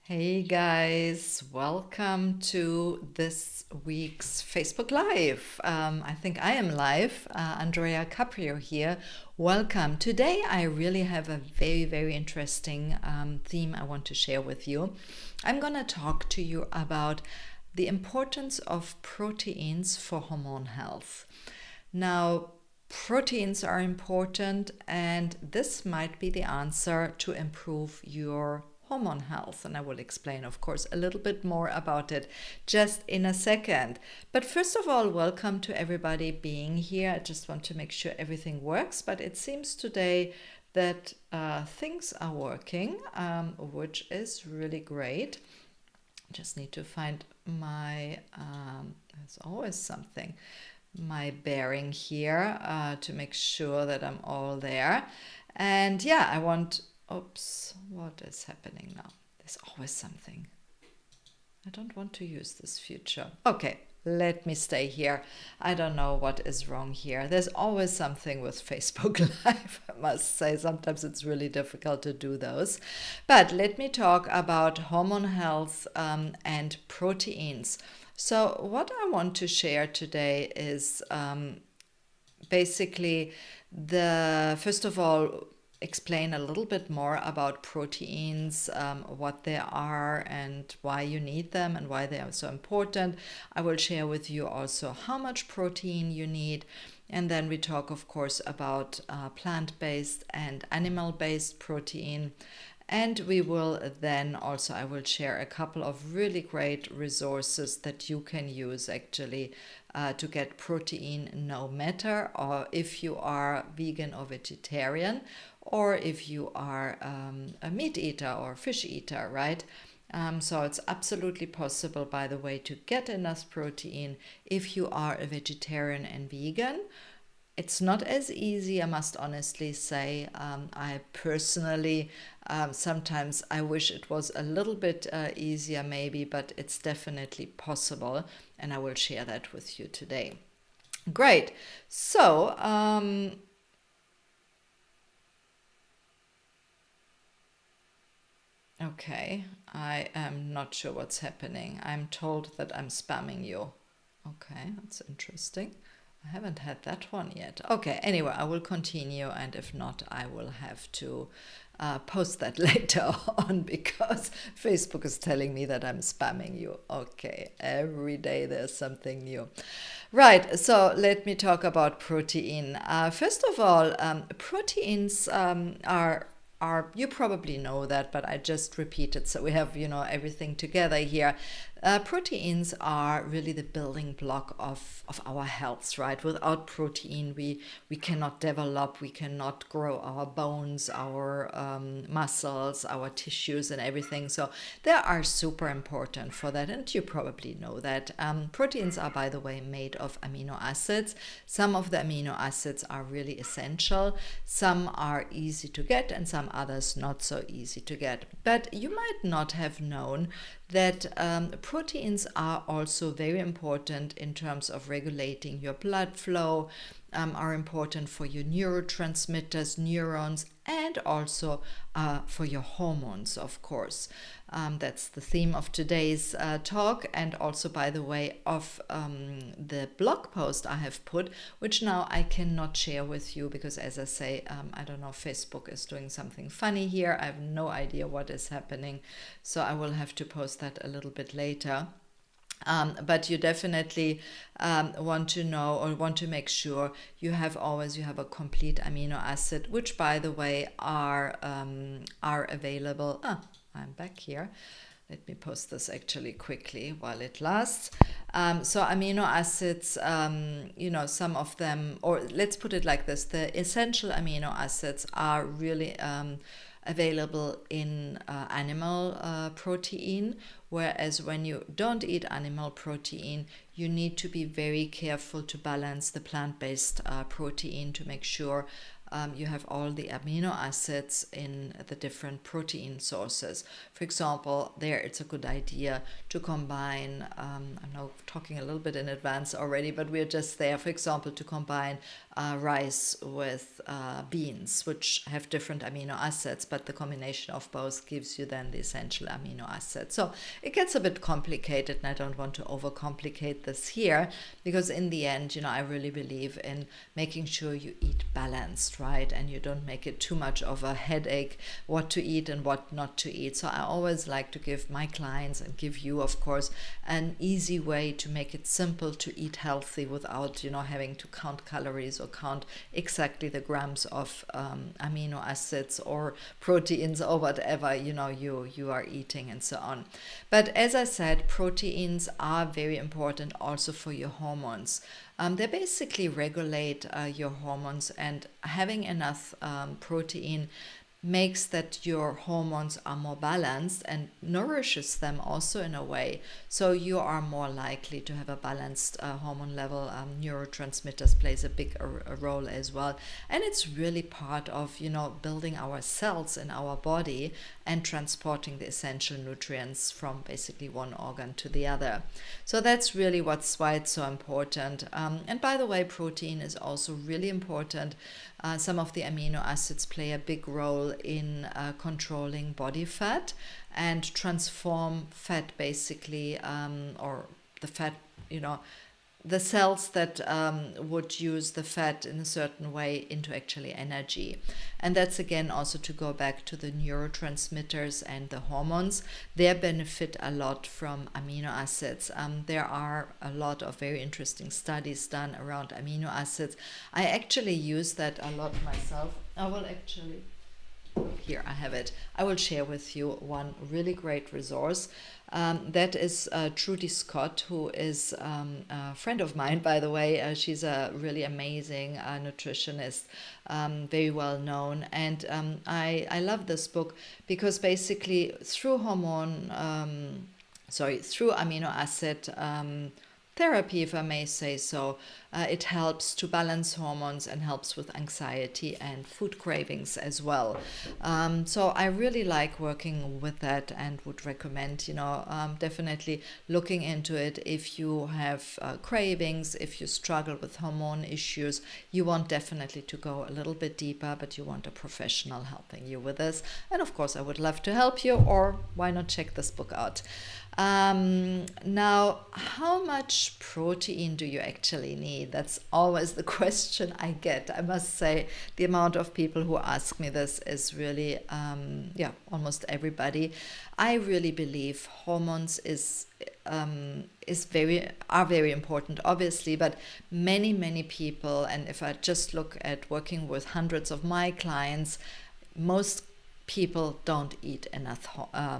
Hey guys, welcome to this week's Facebook Live. I think I am live. Andrea Caprio here. Welcome. Today I really have a very interesting theme I want to share with you. I'm going to talk to you about the importance of proteins for hormone health. Now, proteins are important, and this might be the answer to improve your hormone health. And I will explain, of course, a little bit more about it just in a second. But first of all, welcome to everybody being here. I just want to make sure everything works, but it seems today that things are working, which is really great. Just need to find my, there's always something, my bearing here to make sure that I'm all there. And yeah, I want, oops, what is happening now? There's always something. I don't want to use this feature. Okay, let me stay here. I don't know what is wrong here. There's always something with Facebook Live, I must say. Sometimes it's really difficult to do those. But let me talk about hormone health and proteins. So what I want to share today is basically first of all, explain a little bit more about proteins, what they are and why you need them and why they are so important. I will share with you also how much protein you need. And then we talk, of course, about plant-based and animal-based protein. And we will then also, I will share a couple of really great resources that you can use actually to get protein no matter or if you are vegan or vegetarian or if you are a meat eater or fish eater, right? So it's absolutely possible, by the way, to get enough protein if you are a vegetarian and vegan. It's not as easy, I must honestly say. I personally, sometimes I wish it was a little bit easier maybe, but it's definitely possible, and I will share that with you today. Great. So, okay, I am not sure what's happening. I'm told that I'm spamming you. Okay, that's interesting. I haven't had that one yet. Okay, anyway, I will continue, and if not, I will have to post that later on because Facebook is telling me that I'm spamming you. Okay, every day there's something new. Right, so let me talk about protein. First of all, proteins are, you probably know that, but I just repeat it so we have, everything together here. Proteins are really the building block of our health, right? Without protein, we cannot develop, we cannot grow our bones, our muscles, our tissues, and everything. So they are super important for that, and you probably know that. Proteins are, by the way, made of amino acids. Some of the amino acids are really essential, some are easy to get, and some others not so easy to get. But you might not have known that proteins are also very important in terms of regulating your blood flow, are important for your neurotransmitters, neurons, and also for your hormones, of course. That's the theme of today's talk, and also, by the way, of the blog post I have put, which now I cannot share with you because, as I say, I don't know, Facebook is doing something funny here. I have no idea what is happening, so I will have to post that a little bit later. But you definitely want to know or want to make sure you have a complete amino acid, which, by the way, are available. I'm back here. Let me post this actually quickly while it lasts. So amino acids, some of them, or let's put it like this: the essential amino acids are really available in animal protein, whereas when you don't eat animal protein, you need to be very careful to balance the plant-based protein to make sure you have all the amino acids in the different protein sources. For example, there it's a good idea to combine, I'm now talking a little bit in advance already, but we're just there, for example, to combine rice with beans, which have different amino acids, but the combination of both gives you then the essential amino acids. So it gets a bit complicated, and I don't want to overcomplicate this here, because in the end, I really believe in making sure you eat balanced, right? And you don't make it too much of a headache what to eat and what not to eat. So I always like to give my clients, and give you, of course, an easy way to make it simple to eat healthy without, having to count calories or count exactly the grams of amino acids or proteins or whatever, you are eating and so on. But as I said, proteins are very important also for your hormones. They basically regulate your hormones, and having enough protein makes that your hormones are more balanced and nourishes them also in a way. So you are more likely to have a balanced hormone level. Neurotransmitters plays a big role as well. And it's really part of, building our cells in our body and transporting the essential nutrients from basically one organ to the other. So that's really why it's so important. And by the way, protein is also really important. Some of the amino acids play a big role in controlling body fat and transform fat basically, or the fat, the cells that would use the fat in a certain way into actually energy. And that's again also to go back to the neurotransmitters and the hormones. They benefit a lot from amino acids. There are a lot of very interesting studies done around amino acids. I actually use that a lot myself. I will actually, here I have it. I will share with you one really great resource. That is Trudy Scott, who is a friend of mine, by the way. She's a really amazing nutritionist, very well known. And I love this book because basically through through amino acid therapy, if I may say so, it helps to balance hormones and helps with anxiety and food cravings as well. So I really like working with that and would recommend, definitely looking into it. If you have cravings, if you struggle with hormone issues, you want definitely to go a little bit deeper, but you want a professional helping you with this. And of course, I would love to help you, or why not check this book out? Now, how much protein do you actually need? That's always the question I get. I must say the amount of people who ask me this is really, almost everybody. I really believe hormones are very important, obviously, but many people, and if I just look at working with hundreds of my clients, most people don't eat enough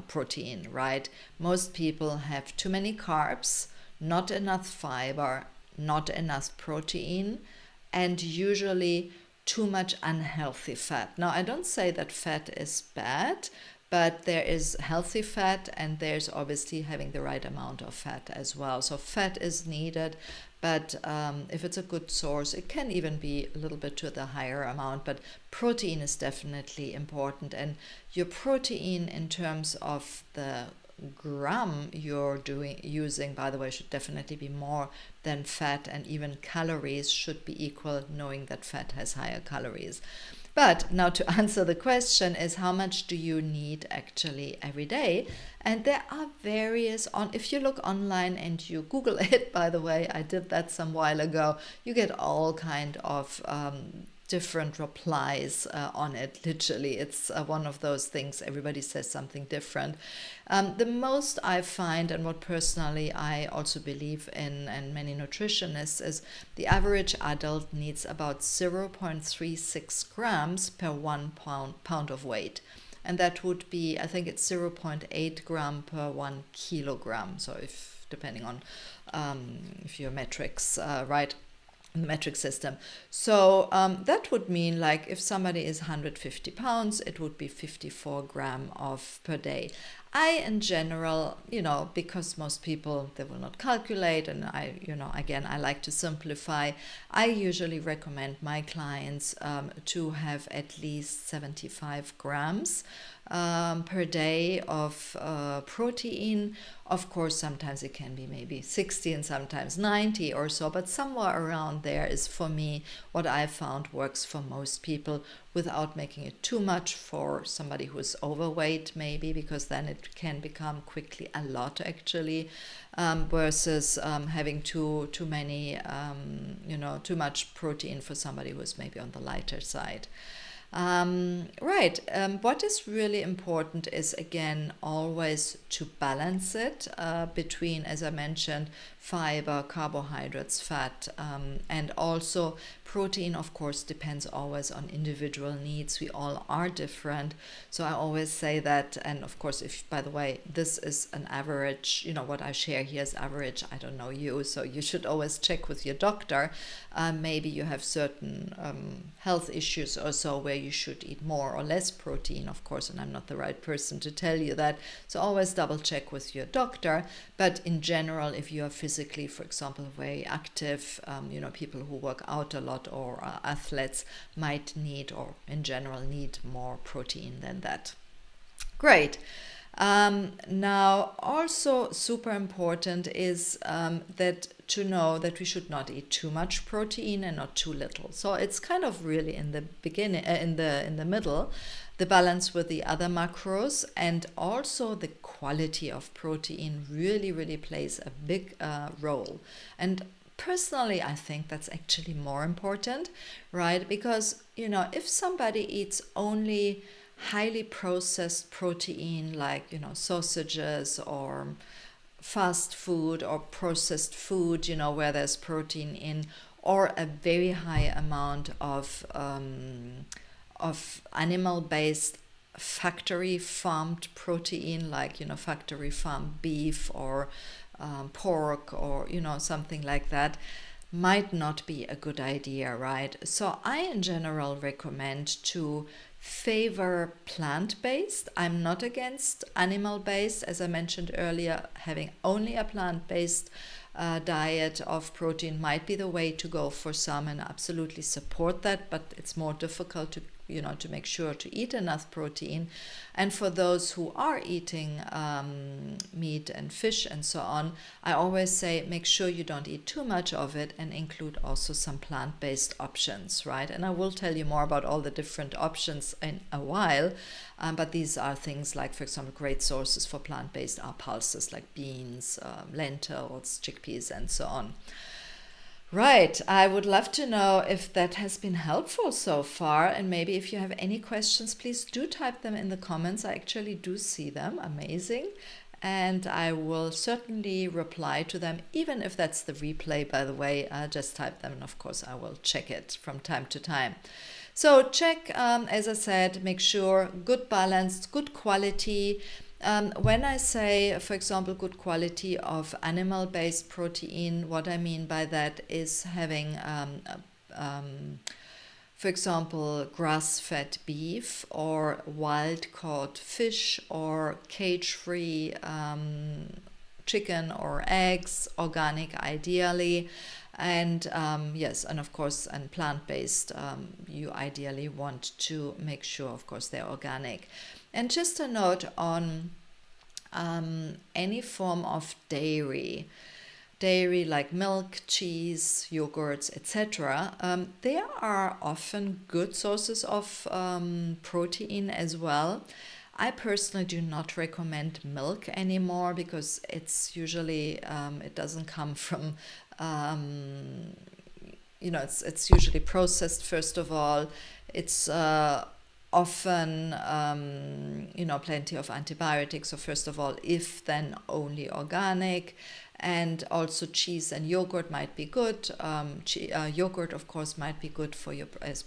protein, right? Most people have too many carbs, not enough fiber, not enough protein, and usually too much unhealthy fat. Now, I don't say that fat is bad, but there is healthy fat and there's obviously having the right amount of fat as well. So fat is needed, but if it's a good source, it can even be a little bit to the higher amount, but protein is definitely important. And your protein in terms of the gram you're using, by the way, should definitely be more than fat, and even calories should be equal, knowing that fat has higher calories. But now to answer the question is, how much do you need actually every day? And there are various, if you look online and you Google it, by the way, I did that some while ago, you get all kind of different replies on it. Literally, it's one of those things, everybody says something different. The most I find, and what personally I also believe in, and many nutritionists, is the average adult needs about 0.36 grams per 1 pound of weight. And that would be, I think it's 0.8 gram per 1 kilogram. So if, depending on if your metrics, right, the metric system. So that would mean, like, if somebody is 150 pounds, it would be 54 gram of per day. I, in general, because most people, they will not calculate, and again, I like to simplify. I usually recommend my clients to have at least 75 grams per day of protein. Of course, sometimes it can be maybe 60 and sometimes 90 or so, but somewhere around there is, for me, what I found works for most people, without making it too much for somebody who is overweight, maybe, because then it can become quickly a lot, actually, versus having too many, too much protein for somebody who is maybe on the lighter side. Right. What is really important is, again, always to balance it between, as I mentioned, fiber, carbohydrates, fat, and also protein. Of course, depends always on individual needs. We all are different. So I always say that. And of course, if, by the way, this is an average, what I share here is average. I don't know you. So you should always check with your doctor. Maybe you have certain health issues or so where you should eat more or less protein, of course, and I'm not the right person to tell you that. So always double check with your doctor. But in general, if you are physically, for example, very active, people who work out a lot or are athletes might need, or in general need, more protein than that. Great. Now, also super important is that to know that we should not eat too much protein and not too little. So it's kind of really in the beginning, in the middle, the balance with the other macros, and also the quality of protein really, really plays a big role. And personally, I think that's actually more important, right? Because, if somebody eats only highly processed protein, like, sausages or fast food or processed food, where there's protein in, or a very high amount of animal-based factory farmed protein, like, factory farmed beef or pork or, something like that, might not be a good idea, right? So I, in general, recommend to favor plant-based. I'm not against animal-based. As I mentioned earlier, having only a plant-based diet of protein might be the way to go for some, and absolutely support that, but it's more difficult to make sure to eat enough protein. And for those who are eating meat and fish and so on, I always say make sure you don't eat too much of it, and include also some plant-based options, right? And I will tell you more about all the different options in a while, but these are things like, for example, great sources for plant-based are pulses like beans, lentils, chickpeas, and so on. Right. I would love to know if that has been helpful so far. And maybe if you have any questions, please do type them in the comments. I actually do see them. Amazing. And I will certainly reply to them, even if that's the replay, by the way. Just type them, and of course I will check it from time to time. So check, as I said, make sure good balance, good quality. When I say, for example, good quality of animal-based protein, what I mean by that is having, for example, grass-fed beef or wild-caught fish or cage-free chicken or eggs, organic ideally. And yes, and of course, and plant-based, you ideally want to make sure, of course, they're organic. And just a note on any form of dairy like milk, cheese, yogurts, etc. They are often good sources of protein as well. I personally do not recommend milk anymore, because it's usually, it doesn't come from, it's usually processed, first of all. It's often, plenty of antibiotics. So first of all, if then only organic. And also cheese and yogurt might be good. Yogurt, of course, might be good for your, as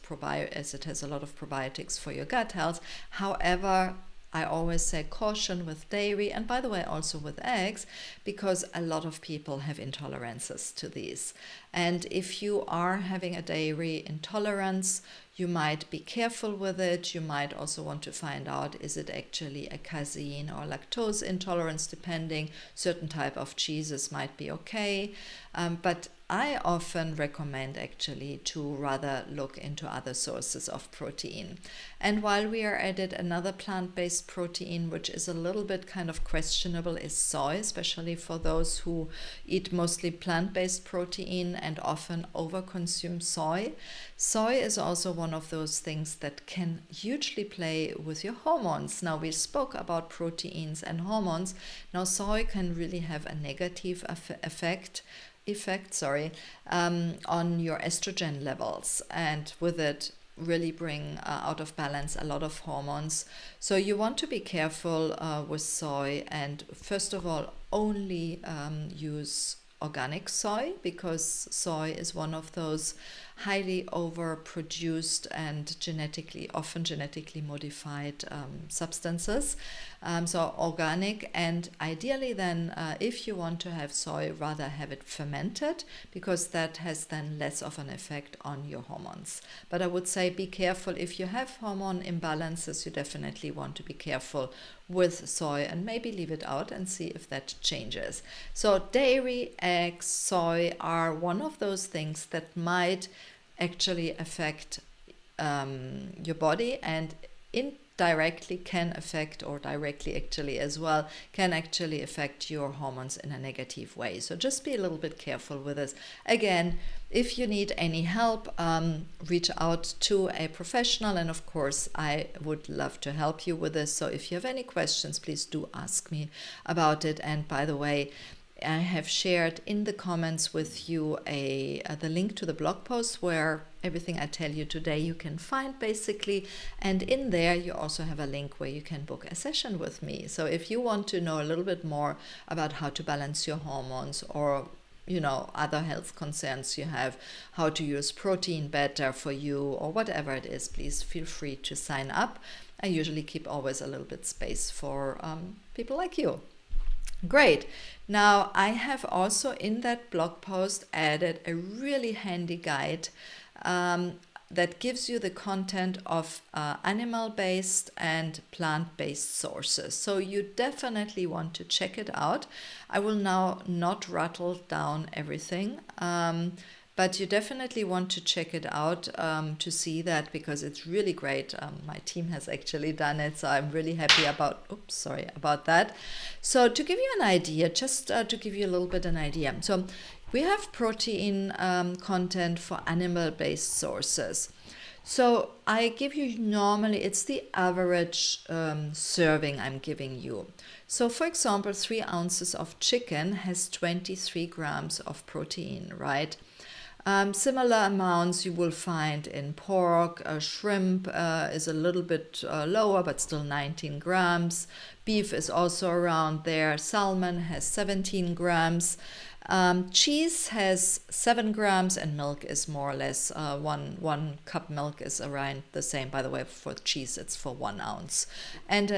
it has a lot of probiotics for your gut health. However, I always say caution with dairy, and by the way also with eggs, because a lot of people have intolerances to these. And if you are having a dairy intolerance, You might be careful with it. You might also want to find out, is it actually a casein or lactose intolerance, depending. Certain type of cheeses might be okay. But I often recommend actually to rather look into other sources of protein. And while we are at it, another plant-based protein, which is a little bit kind of questionable, is soy, especially for those who eat mostly plant-based protein and often overconsume soy. Soy is also one of those things that can hugely play with your hormones. Now, we spoke about proteins and hormones. Now, soy can really have a negative effect on your estrogen levels, and with it really bring out of balance a lot of hormones. So you want to be careful with soy, and first of all, only use organic soy, because soy is one of those highly overproduced and often genetically modified substances. So organic, and ideally then if you want to have soy, rather have it fermented, because that has then less of an effect on your hormones. But I would say be careful if you have hormone imbalances. You definitely want to be careful with soy, and maybe leave it out and see if that changes. So dairy, eggs, soy are one of those things that might actually affect your body, and indirectly can affect, or directly actually as well, can actually affect your hormones in a negative way. So just be a little bit careful with this. Again, if you need any help, reach out to a professional, and of course I would love to help you with this. So if you have any questions, please do ask me about it. And by the way, I have shared in the comments with you the link to the blog post where everything I tell you today you can find basically, and in there you also have a link where you can book a session with me. So if you want to know a little bit more about how to balance your hormones, or other health concerns you have, how to use protein better for you, or whatever it is, please feel free to sign up. I usually keep always a little bit space for people like you. Great. Now, I have also in that blog post added a really handy guide that gives you the content of animal-based and plant-based sources. So you definitely want to check it out. I will now not rattle down everything, but you definitely want to check it out to see that, because it's really great. My team has actually done it, so I'm really happy about that. So to give you an idea, just to give you a little bit an idea. So we have protein content for animal-based sources. So I give you, normally it's the average serving I'm giving you. So for example, 3 ounces of chicken has 23 grams of protein, right? Similar amounts you will find in pork. Shrimp is a little bit lower, but still 19 grams. Beef is also around there. Salmon has 17 grams. Cheese has 7 grams, and milk is more or less one cup milk is around the same. By the way, for cheese it's for 1 ounce, and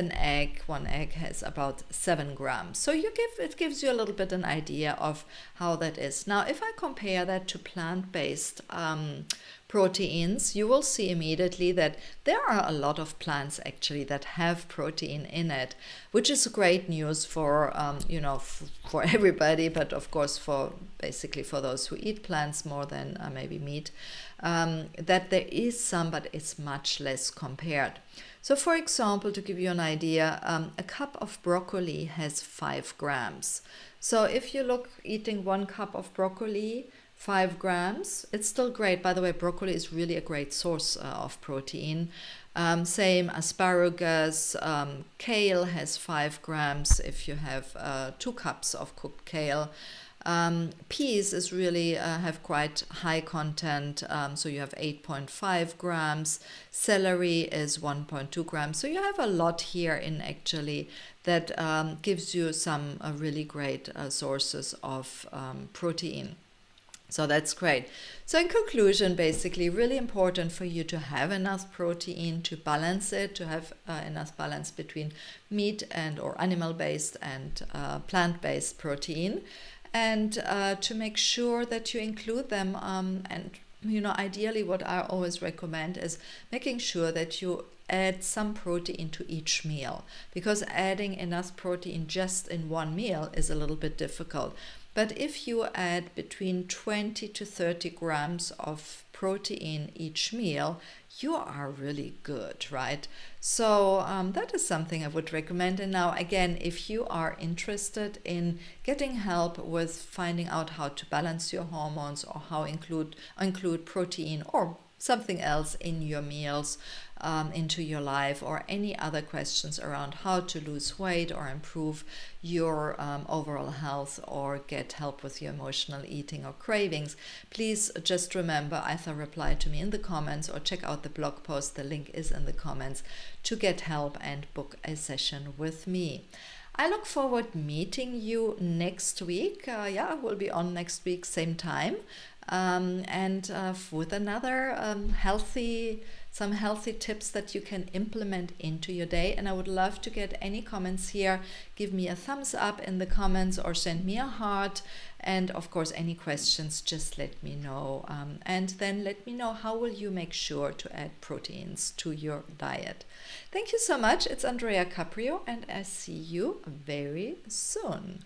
one egg has about 7 grams. So it gives you a little bit an idea of how that is. Now, if I compare that to plant-based proteins, you will see immediately that there are a lot of plants actually that have protein in it, which is great news for for everybody, but of course for those who eat plants more than maybe meat, that there is some, but it's much less compared. So for example, to give you an idea, a cup of broccoli has 5 grams. So if you look, eating 1 cup of broccoli, 5 grams, it's still great. By the way, broccoli is really a great source of protein. Same asparagus. Kale has 5 grams if you have 2 cups of cooked kale. Peas is really have quite high content, so you have 8.5 grams. Celery is 1.2 grams. So you have a lot here in actually that gives you some really great sources of protein. So that's great. So in conclusion, basically really important for you to have enough protein to balance it, to have enough balance between meat or animal-based and plant-based protein, and to make sure that you include them and ideally what I always recommend is making sure that you add some protein to each meal, because adding enough protein just in one meal is a little bit difficult. But if you add between 20 to 30 grams of protein each meal, you are really good, right? So that is something I would recommend. And now, again, if you are interested in getting help with finding out how to balance your hormones, or how include protein or something else in your meals, into your life, or any other questions around how to lose weight or improve your overall health, or get help with your emotional eating or cravings, please just remember, either reply to me in the comments or check out the blog post. The link is in the comments to get help and book a session with me. I look forward meeting you next week. I will be on next week, same time, and with another some healthy tips that you can implement into your day. And I would love to get any comments here. Give me a thumbs up in the comments, or send me a heart. And of course, any questions, just let me know. And then let me know, how will you make sure to add proteins to your diet? Thank you so much. It's Andrea Caprio, and I see you very soon.